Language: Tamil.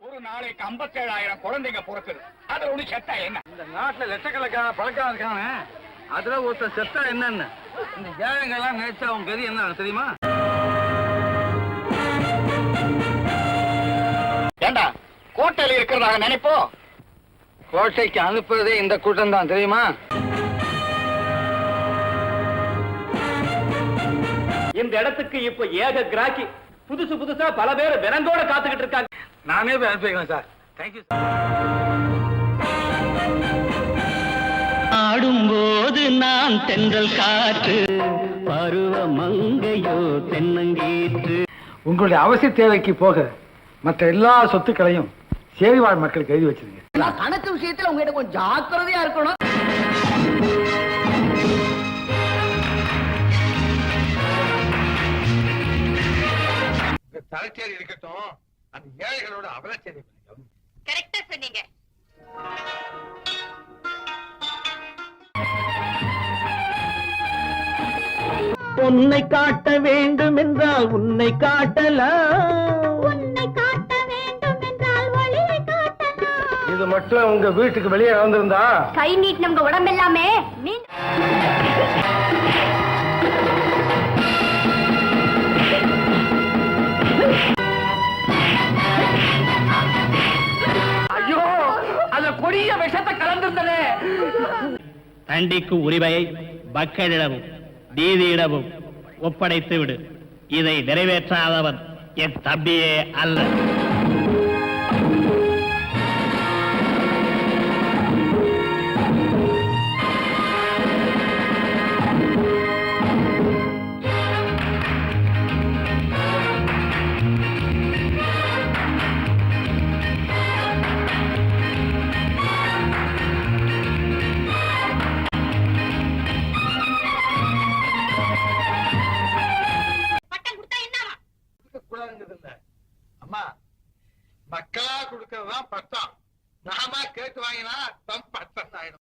ஒரு நாளைக்கு 57,000 குழந்தைங்க பிறக்குது. அது ஒண்ணு செத்தா என்ன? இந்த நாட்டுல லட்சக்கணக்கான பழக்கம் இருக்காங்க. அதுல ஒருத்தர் செத்தா என்னன்னு இந்த ஏழைங்கெல்லாம் நினைச்சா அவங்க கதி என்ன தெரியுமா? ஏண்டா கோட்டையில இருக்கிறதாக நினைப்போ? கோட்டைக்கு அனுப்புறதே இந்த கூட்டம் தான் தெரியுமா? இந்த இடத்துக்கு இப்ப ஏக கிராக்கி புதுசா பல பேர் வினங்கோட காத்துக்கிட்டு இருக்காங்க. நானே போய் அனுப்பிக்கிறேன் சார். Thank you sir. ஆடும்போது நான் தென்றல் காற்று பருவ மங்கையோ தென்னங்கீற்று. உங்களுடைய அவசிய தேவைக்கு போக மற்ற எல்லா சொத்துக்களையும் சேரிவாழ் மக்களுக்கு எழுதி வச்சிருங்க. கணக்கு விஷயத்துல உங்ககிட்ட கொஞ்சம் ஜாக்கிரதையா இருக்கணும். தலைச்சேரி இருக்கட்டும், அந்த ஏழைகளோட அவலச்சேரி கரெக்டா சொன்னீங்க. உன்னை காட்ட வேண்டும் என்றால் உன்னை காட்டலாம். உன்னை காட்ட வேண்டும் என்றால் வழியை காட்டலாம். இது மட்டும் உங்க வீட்டுக்கு வெளியே வந்திருந்தா கை நீட்டு நம்ம உடம்பெல்லாமே நீ ஐயோ, அந்த கொடிய விஷத்தை கலந்திருந்தனே. தண்டிக்கு உரிமையை மக்களிடமும் நீதியிடமும் ஒப்படைத்து விடு. இதை நிறைவேற்றாதவன் என் தம்பியே அல்ல. பட்டம் கொடுத்தா என்னவா? அம்மா, மக்களா கொடுக்கறதுதான் பட்டம். நாம கேட்டு வாங்கினா பட்டம் ஆயிடும்.